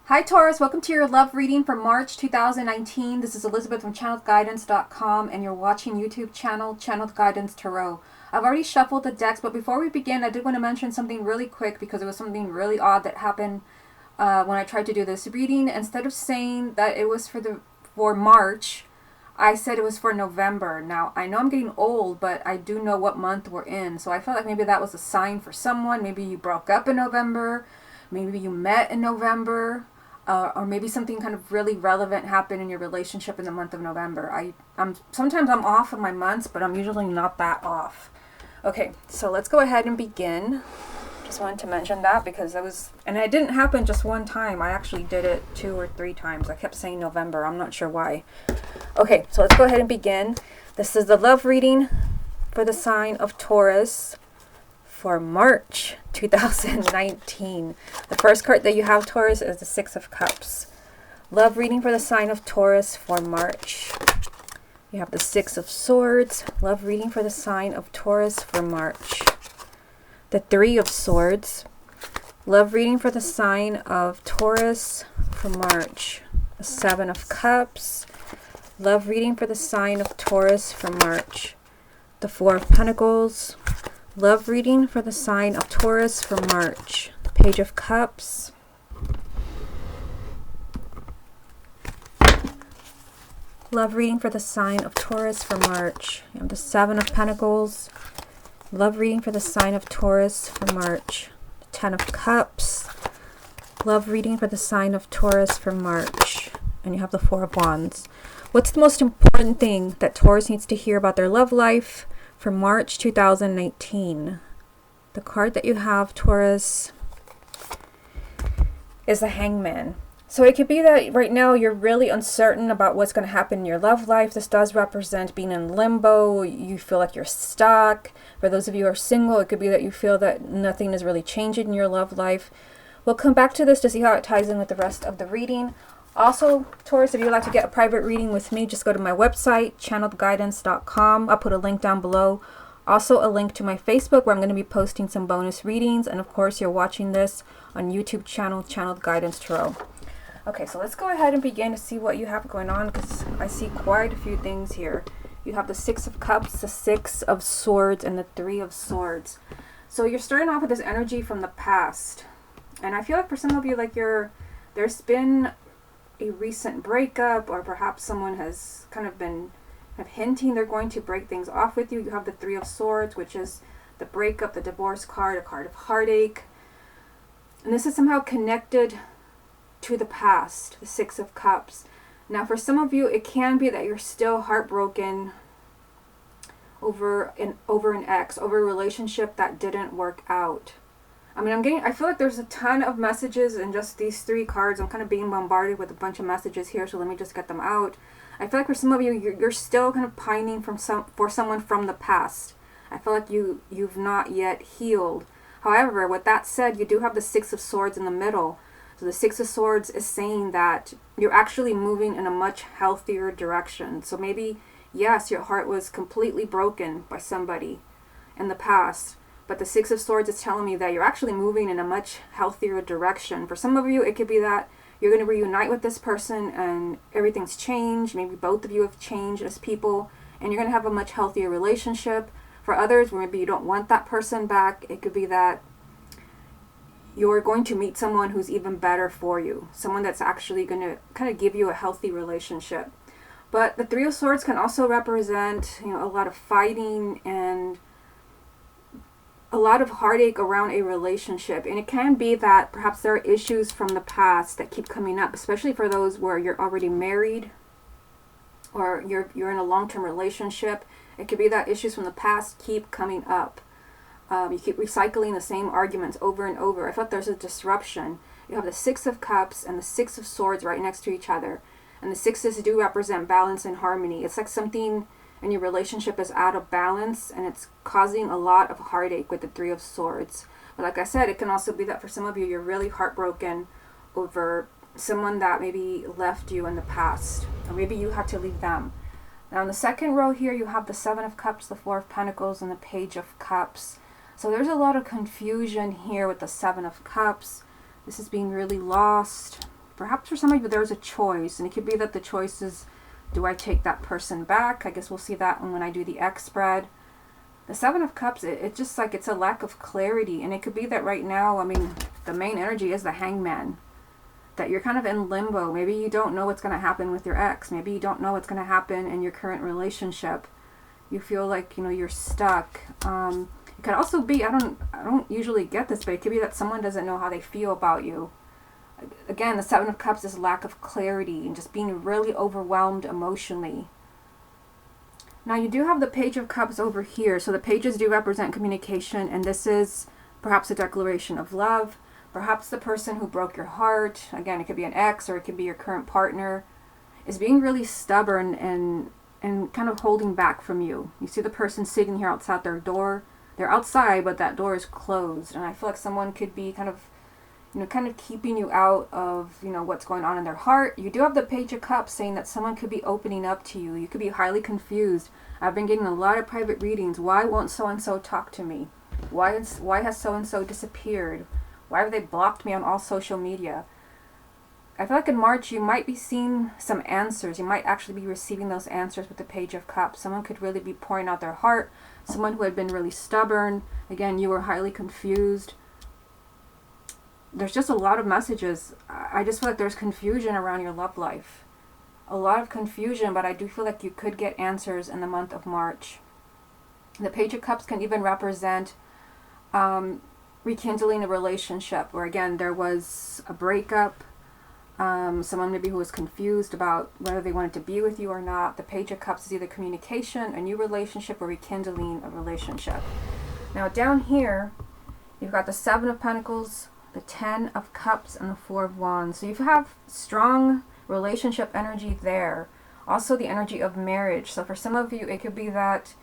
Hi Taurus, welcome to your love reading for March 2019. This is Elizabeth from channelguidance.com and you're watching YouTube channel Channeled Guidance Tarot. I've already shuffled the decks, but before we begin, I did want to mention something really quick because it was something really odd that happened when I tried to do this reading. Instead of saying that it was for March, I said it was for November. Now, I know I'm getting old, but I do know what month we're in, so I felt like maybe that was a sign for someone. Maybe you broke up in November, maybe you met in November. Or maybe something kind of really relevant happened in your relationship in the month of November. Sometimes I'm off of my months, but I'm usually not that off. Okay, so let's go ahead and begin. Just wanted to mention that because and it didn't happen just one time. I actually did it 2 or 3 times. I kept saying November. I'm not sure why. Okay, so let's go ahead and begin. This is the love reading for the sign of Taurus for March 2019. The first card that you have, Taurus, is the Six of Cups. Love reading for the sign of Taurus for March. You have the Six of Swords. Love reading for the sign of Taurus for March. The Three of Swords. Love reading for the sign of Taurus for March. The Seven of Cups. Love reading for the sign of Taurus for March. The Four of Pentacles. Love reading for the sign of Taurus for March. The Page of Cups. Love reading for the sign of Taurus for March. You have the Seven of Pentacles. Love reading for the sign of Taurus for March. The Ten of Cups. Love reading for the sign of Taurus for March. And you have the Four of Wands. What's the most important thing that Taurus needs to hear about their love life for March 2019? The card that you have, Taurus, is the Hangman. So it could be that right now you're really uncertain about what's going to happen in your love life. This does represent being in limbo. You feel like you're stuck. For those of you who are single, it could be that you feel that nothing is really changing in your love life. We'll come back to this to see how it ties in with the rest of the reading. Also, Taurus, if you'd like to get a private reading with me, just go to my website, channeledguidance.com. I'll put a link down below. Also, a link to my Facebook where I'm going to be posting some bonus readings. And of course, you're watching this on YouTube channel, Channeled Guidance Tarot. Okay, so let's go ahead and begin to see what you have going on because I see quite a few things here. You have the Six of Cups, the Six of Swords, and the Three of Swords. So you're starting off with this energy from the past. And I feel like for some of you, like there's been a recent breakup, or perhaps someone has kind of been hinting they're going to break things off with you. You have the Three of Swords, which is the breakup, the divorce card, a card of heartache. And this is somehow connected to the past, the Six of Cups. Now, for some of you, it can be that you're still heartbroken over an ex, over a relationship that didn't work out. I feel like there's a ton of messages in just these 3 cards. I'm kind of being bombarded with a bunch of messages here, so let me just get them out. I feel like for some of you, you're still kind of pining for someone from the past. I feel like you've not yet healed. However, with that said, you do have the Six of Swords in the middle. So the Six of Swords is saying that you're actually moving in a much healthier direction. So maybe, yes, your heart was completely broken by somebody in the past. But the Six of Swords is telling me that you're actually moving in a much healthier direction. For some of you, it could be that you're going to reunite with this person and everything's changed. Maybe both of you have changed as people and you're going to have a much healthier relationship. For others, where maybe you don't want that person back, it could be that you're going to meet someone who's even better for you. Someone that's actually going to kind of give you a healthy relationship. But the Three of Swords can also represent, a lot of fighting and a lot of heartache around a relationship. And it can be that perhaps there are issues from the past that keep coming up, especially for those where you're already married or you're in a long-term relationship. It could be that issues from the past keep coming up. You keep recycling the same arguments over and over. I felt there's a disruption. You have the Six of Cups and the Six of Swords right next to each other. And the sixes do represent balance and harmony. It's like something and your relationship is out of balance and it's causing a lot of heartache with the Three of Swords. But like I said, it can also be that for some of you, you're really heartbroken over someone that maybe left you in the past, or maybe you had to leave them. Now in the second row here, you have the Seven of Cups, the Four of Pentacles, and the Page of Cups. So there's a lot of confusion here with the Seven of Cups. This is being really lost. Perhaps for some of you there's a choice, and it could be that the choice is, do I take that person back? I guess we'll see that when I do the X spread. The Seven of Cups, it's just like it's a lack of clarity, and it could be that right now, I mean, the main energy is the Hangman. That you're kind of in limbo. Maybe you don't know what's going to happen with your ex. Maybe you don't know what's going to happen in your current relationship. You feel like, you know, you're stuck. It could also be, I don't usually get this, but it could be that someone doesn't know how they feel about you. Again, the Seven of Cups is lack of clarity and just being really overwhelmed emotionally. Now you do have the Page of Cups over here. So the pages do represent communication, and this is perhaps a declaration of love. Perhaps the person who broke your heart, again, it could be an ex or it could be your current partner, is being really stubborn and kind of holding back from you. You see the person sitting here outside their door. They're outside, but that door is closed. And I feel like someone could be kind of keeping you out of, you know, what's going on in their heart. You do have the Page of Cups saying that someone could be opening up to you. You could be highly confused. I've been getting a lot of private readings. Why won't so-and-so talk to me? Why has so-and-so disappeared? Why have they blocked me on all social media? I feel like in March you might be seeing some answers. You might actually be receiving those answers with the Page of Cups. Someone could really be pouring out their heart. Someone who had been really stubborn. Again, you were highly confused. There's just a lot of messages. I just feel like there's confusion around your love life. A lot of confusion, but I do feel like you could get answers in the month of March. The Page of Cups can even represent rekindling a relationship where, again, there was a breakup. Someone maybe who was confused about whether they wanted to be with you or not. The Page of Cups is either communication, a new relationship, or rekindling a relationship. Now down here, you've got the Seven of Pentacles, the Ten of Cups, and the Four of Wands. So you have strong relationship energy there. Also the energy of marriage. So for some of you, it could be that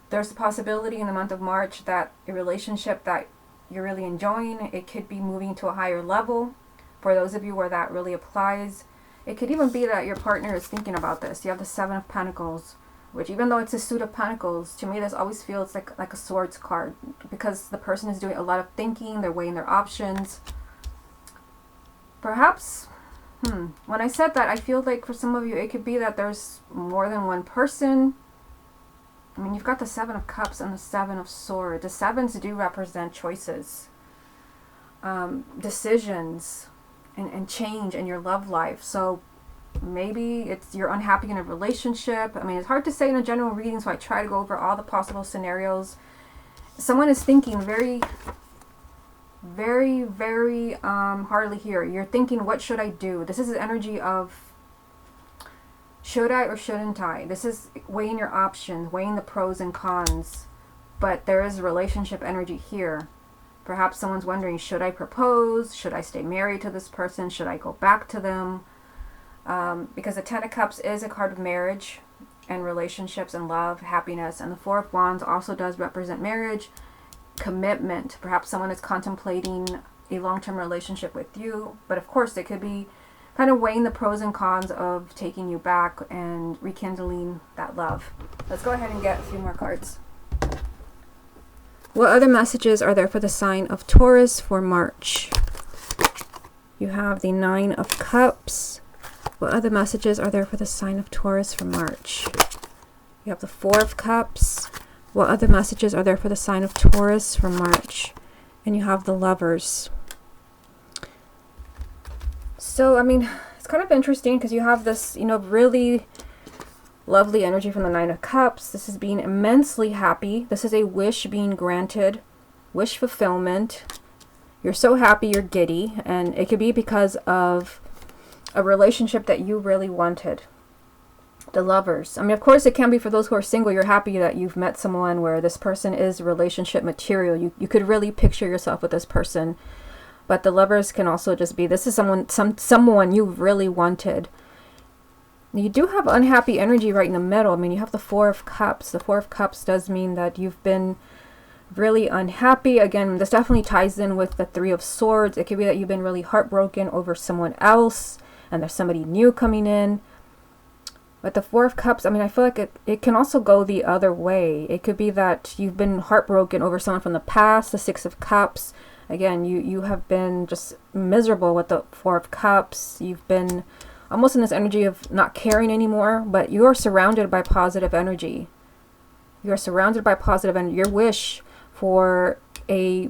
there's a possibility in the month of March that a relationship that you're really enjoying, it could be moving to a higher level. For those of you where that really applies, it could even be that your partner is thinking about this. You have the Seven of Pentacles, which even though it's a suit of Pentacles, to me this always feels like a Swords card, because the person is doing a lot of thinking, they're weighing their options. Perhaps, when I said that, I feel like for some of you it could be that there's more than one person. I mean, you've got the Seven of Cups and the Seven of Swords. The sevens do represent choices, decisions, and change in your love life. So maybe it's you're unhappy in a relationship. I mean, it's hard to say in a general reading, so I try to go over all the possible scenarios. Someone is thinking very, very, very hardly here. You're thinking, what should I do? This is the energy of, should I or shouldn't I? This is weighing your options, weighing the pros and cons. But there is relationship energy here. Perhaps someone's wondering, should I propose? Should I stay married to this person? Should I go back to them? Because the Ten of Cups is a card of marriage and relationships and love, happiness. And the Four of Wands also does represent marriage, commitment. Perhaps someone is contemplating a long-term relationship with you. But of course, it could be kind of weighing the pros and cons of taking you back and rekindling that love. Let's go ahead and get a few more cards. What other messages are there for the sign of Taurus for March? You have the Nine of Cups. What other messages are there for the sign of Taurus for March? You have the Four of Cups. What other messages are there for the sign of Taurus for March? And you have the Lovers. So, I mean, it's kind of interesting because you have this, you know, really lovely energy from the Nine of Cups. This is being immensely happy. This is a wish being granted, wish fulfillment. You're so happy, you're giddy, and it could be because of a relationship that you really wanted. The Lovers. I mean, of course, it can be for those who are single. You're happy that you've met someone where this person is relationship material. You could really picture yourself with this person. But the Lovers can also just be, this is someone you really wanted. You do have unhappy energy right in the middle. I mean, you have the Four of Cups. The Four of Cups does mean that you've been really unhappy. Again, this definitely ties in with the Three of Swords. It could be that you've been really heartbroken over someone else and there's somebody new coming in. But the Four of Cups, I mean, I feel like it can also go the other way. It could be that you've been heartbroken over someone from the past, the Six of Cups. Again, you have been just miserable with the Four of Cups. You've been almost in this energy of not caring anymore, but you are surrounded by positive energy. You are surrounded by positive energy. Your wish for a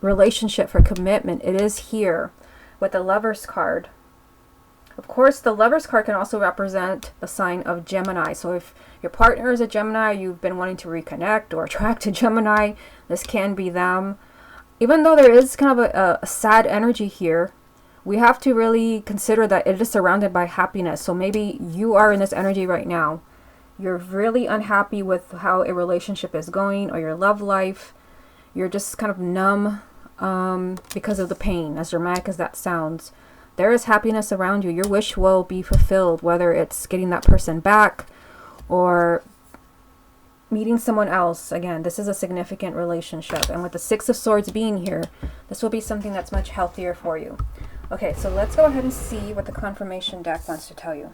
relationship, for commitment, it is here with the Lover's card. Of course, the Lover's card can also represent the sign of Gemini. So if your partner is a Gemini, you've been wanting to reconnect or attract a Gemini, this can be them. Even though there is kind of a sad energy here, we have to really consider that it is surrounded by happiness. So maybe you are in this energy right now. You're really unhappy with how a relationship is going or your love life. You're just kind of numb because of the pain, as dramatic as that sounds. There is happiness around you. Your wish will be fulfilled, whether it's getting that person back or meeting someone else. Again, this is a significant relationship. And with the Six of Swords being here, this will be something that's much healthier for you. Okay, so let's go ahead and see what the confirmation deck wants to tell you.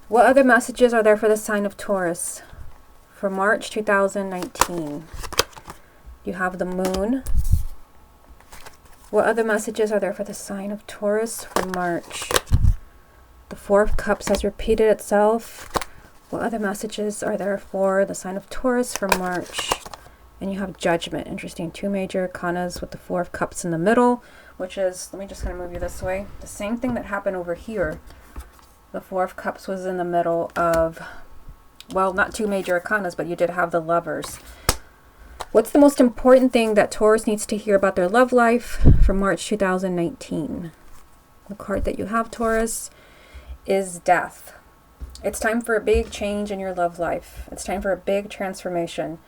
What other messages are there for the sign of Taurus for March 2019? You have the Moon. What other messages are there for the sign of Taurus for March? The Four of Cups has repeated itself. What other messages are there for the sign of Taurus for March? And you have Judgment. Interesting. Two major arcanas with the Four of Cups in the middle, which is, let me just kind of move you this way. The same thing that happened over here. The Four of Cups was in the middle of, well, not two major arcanas, but you did have the Lovers. What's the most important thing that Taurus needs to hear about their love life for March 2019? The card that you have, Taurus, is Death. It's time for a big change in your love life. It's time for a big transformation.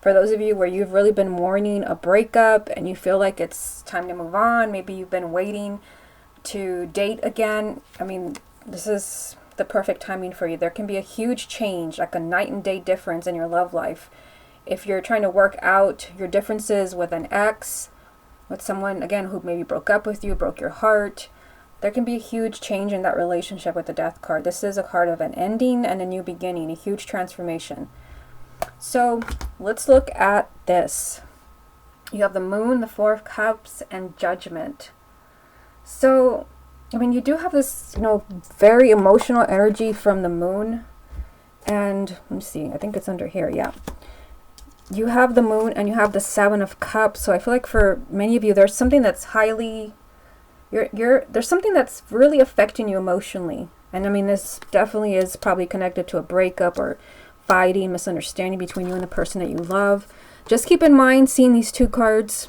For those of you where you've really been mourning a breakup and you feel like it's time to move on, maybe you've been waiting to date again. I mean, this is the perfect timing for you. There can be a huge change, like a night and day difference in your love life. If you're trying to work out your differences with an ex, with someone, again, who maybe broke up with you, broke your heart, there can be a huge change in that relationship with the Death card. This is a card of an ending and a new beginning, a huge transformation. So let's look at this. You have the Moon, the Four of Cups, and Judgment. So, I mean, you do have this, very emotional energy from the Moon. And let me see, I think it's under here, yeah. You have the Moon and you have the Seven of Cups. So I feel like for many of you, there's something that's highly, there's something that's really affecting you emotionally. And I mean, this definitely is probably connected to a breakup or fighting, misunderstanding between you and the person that you love. Just keep in mind, seeing these two cards,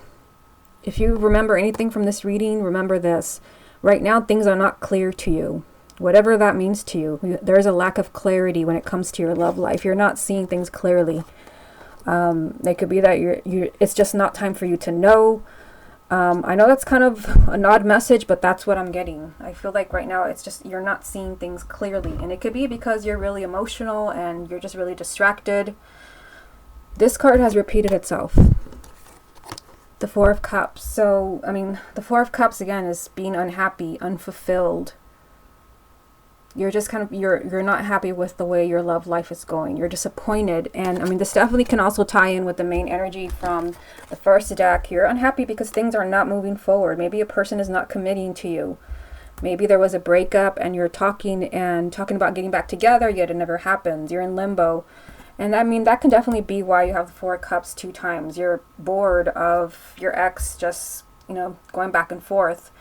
if you remember anything from this reading, remember this. Right now, things are not clear to you. Whatever that means to you, there is a lack of clarity when it comes to your love life. You're not seeing things clearly. It could be that it's just not time for you to know. I know that's kind of an odd message, but that's what I'm getting. I feel like right now it's just you're not seeing things clearly. And it could be because you're really emotional and you're just really distracted. This card has repeated itself. The Four of Cups. So, I mean, the Four of Cups, again, is being unhappy, unfulfilled. You're just kind of, you're not happy with the way your love life is going. You're disappointed. And I mean, this definitely can also tie in with the main energy from the first deck. You're unhappy because things are not moving forward. Maybe a person is not committing to you. Maybe there was a breakup and you're talking about getting back together, yet it never happens. You're in limbo. And I mean, that can definitely be why you have the Four of Cups 2 times. You're bored of your ex just, going back and forth.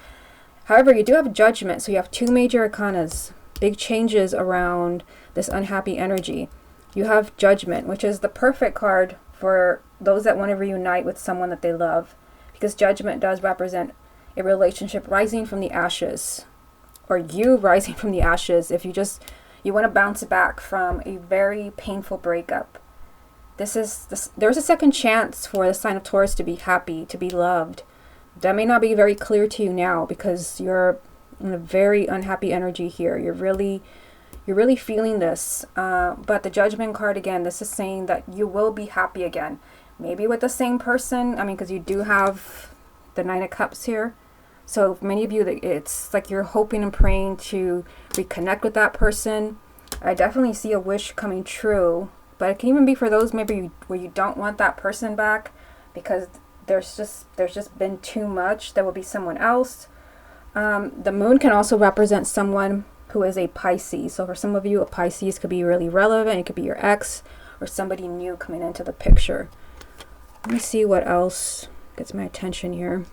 However, you do have Judgment. So you have 2 major arcanas. Big changes around this unhappy energy. You have Judgment, which is the perfect card for those that want to reunite with someone that they love, because Judgment does represent a relationship rising from the ashes, or you rising from the ashes if you want to bounce back from a very painful breakup. There's a second chance for the sign of Taurus to be happy, to be loved. That may not be very clear to you now because you're in a very unhappy energy here. You're really feeling this. But the Judgment card, again, this is saying that you will be happy again. Maybe with the same person. I mean, because you do have the Nine of Cups here. So for many of you, it's like you're hoping and praying to reconnect with that person. I definitely see a wish coming true. But it can even be for those maybe where you don't want that person back. because there's just been too much. There will be someone else. The moon can also represent someone who is a Pisces. So for some of you, a Pisces could be really relevant. It could be your ex or somebody new coming into the picture. Let me see what else gets my attention here.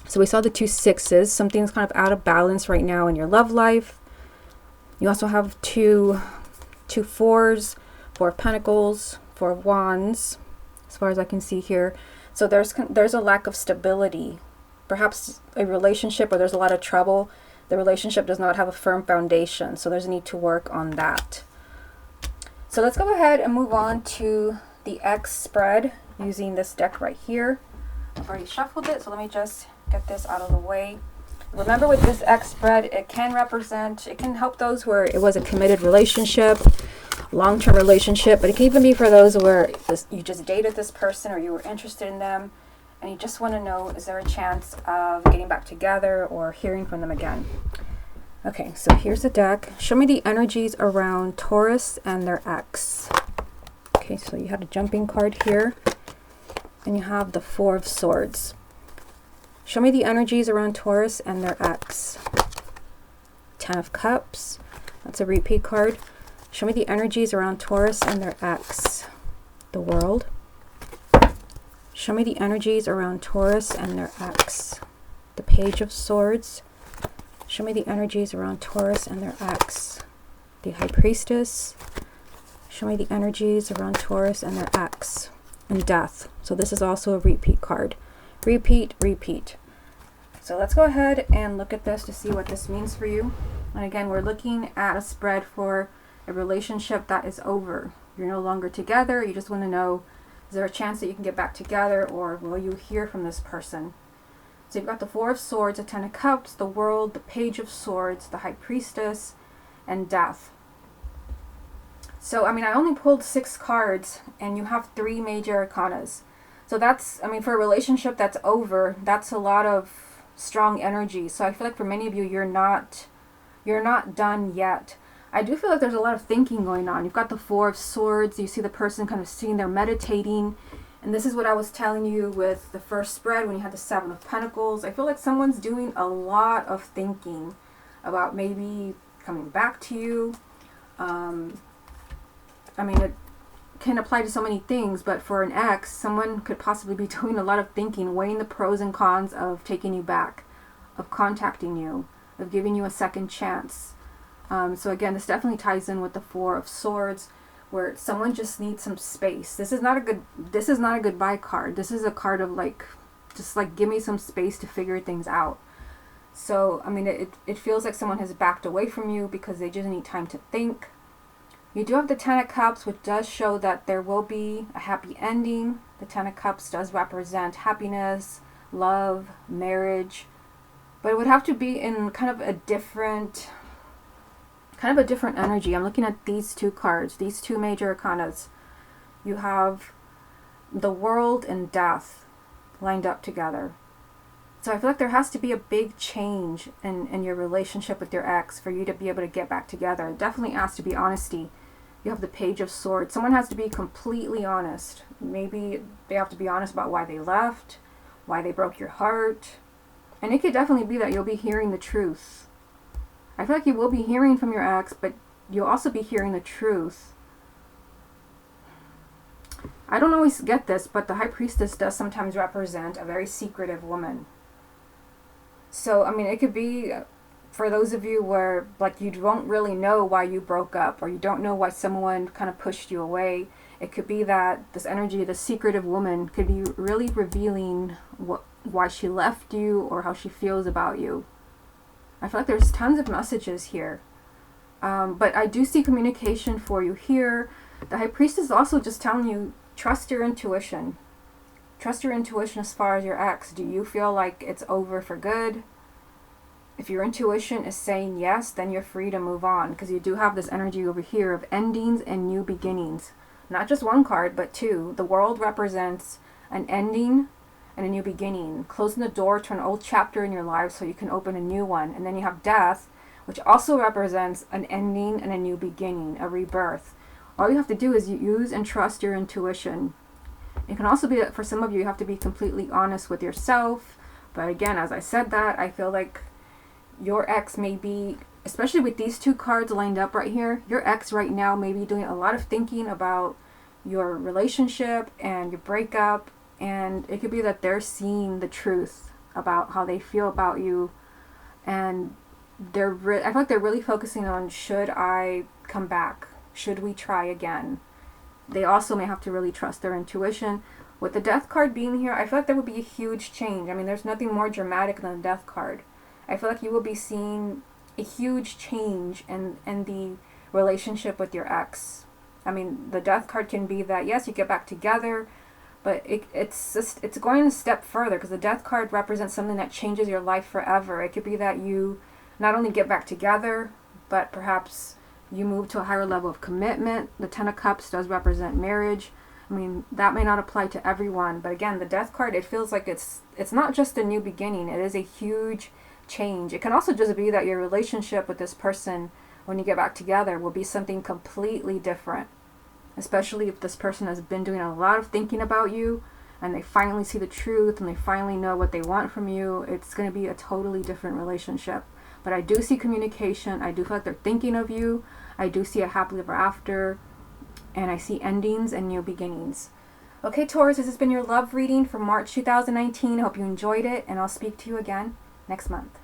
So we saw the 2 sixes. Something's kind of out of balance right now in your love life. You also have two fours, 4 of Pentacles, 4 of Wands, as far as I can see here. So there's a lack of stability. Perhaps a relationship where there's a lot of trouble. The relationship does not have a firm foundation. So there's a need to work on that. So let's go ahead and move on to the X spread using this deck right here. I've already shuffled it, so let me just get this out of the way. Remember, with this X spread, it can help those where it was a committed relationship, long-term relationship, but it can even be for those where you just dated this person or you were interested in them and you just want to know, is there a chance of getting back together or hearing from them again? Okay, so here's the deck. Show me the energies around Taurus and their ex. Okay, so you have a jumping card here and you have the 4 of Swords. Show me the energies around Taurus and their ex. 10 of Cups. That's a repeat card. Show me the energies around Taurus and their ex. The World. Show me the energies around Taurus and their ex. The Page of Swords. Show me the energies around Taurus and their ex. The High Priestess. Show me the energies around Taurus and their ex. And Death. So this is also a repeat card. Repeat, repeat. So let's go ahead and look at this to see what this means for you. And again, we're looking at a spread for a relationship that is over. You're no longer together. You just want to know, is there a chance that you can get back together, or will you hear from this person? So you've got the 4 of Swords, the 10 of Cups, the World, the Page of Swords, the High Priestess, and Death. So, I mean, I only pulled 6 cards, and you have 3 major arcanas. So that's, I mean, for a relationship that's over, that's a lot of strong energy. So I feel like for many of you, you're not done yet. I do feel like there's a lot of thinking going on. You've got the 4 of Swords. You see the person kind of sitting there meditating. And this is what I was telling you with the first spread when you had the 7 of Pentacles. I feel like someone's doing a lot of thinking about maybe coming back to you. I mean, it can apply to so many things, but for an ex, someone could possibly be doing a lot of thinking, weighing the pros and cons of taking you back, of contacting you, of giving you a second chance. So again, this definitely ties in with the 4 of Swords, where someone just needs some space. This is not a goodbye card. This is a card of like, just like, give me some space to figure things out. So, I mean, it feels like someone has backed away from you because they just need time to think. You do have the 10 of Cups, which does show that there will be a happy ending. The 10 of Cups does represent happiness, love, marriage, but it would have to be in kind of a different energy. I'm looking at these 2 cards, these 2 major arcanas. You have the World and Death lined up together. So I feel like there has to be a big change in your relationship with your ex for you to be able to get back together. It definitely has to be honesty. You have the Page of Swords. Someone has to be completely honest. Maybe they have to be honest about why they left, why they broke your heart. And it could definitely be that you'll be hearing the truth. I feel like you will be hearing from your ex, but you'll also be hearing the truth. I don't always get this, but the High Priestess does sometimes represent a very secretive woman. So, I mean, it could be for those of you where, like, you don't really know why you broke up, or you don't know why someone kind of pushed you away. It could be that this energy, the secretive woman, could be really revealing why she left you or how she feels about you. I feel like there's tons of messages here. But I do see communication for you here. The High Priestess is also just telling you, trust your intuition. Trust your intuition as far as your ex. Do you feel like it's over for good? If your intuition is saying yes, then you're free to move on, because you do have this energy over here of endings and new beginnings. Not just 1 card, but 2. The World represents an ending and a new beginning, closing the door to an old chapter in your life so you can open a new one. And then you have Death, which also represents an ending and a new beginning, a rebirth. All you have to do is use and trust your intuition. It can also be that for some of you, you have to be completely honest with yourself. But again, as I said that, I feel like your ex may be, especially with these two cards lined up right here, your ex right now may be doing a lot of thinking about your relationship and your breakup. And it could be that they're seeing the truth about how they feel about you. And I feel like they're really focusing on, should I come back? Should we try again? They also may have to really trust their intuition. With the Death card being here, I feel like there would be a huge change. I mean, there's nothing more dramatic than the Death card. I feel like you will be seeing a huge change in the relationship with your ex. I mean, the Death card can be that, yes, you get back together, but it's going a step further, because the Death card represents something that changes your life forever. It could be that you not only get back together, but perhaps you move to a higher level of commitment. The Ten of Cups does represent marriage. I mean, that may not apply to everyone, but again, the Death card, it feels like it's not just a new beginning. It is a huge change. It can also just be that your relationship with this person, when you get back together, will be something completely different. Especially if this person has been doing a lot of thinking about you, and they finally see the truth, and they finally know what they want from you. It's going to be a totally different relationship. But I do see communication. I do feel like they're thinking of you. I do see a happily ever after. And I see endings and new beginnings. Okay, Taurus, this has been your love reading for March 2019. I hope you enjoyed it, and I'll speak to you again next month.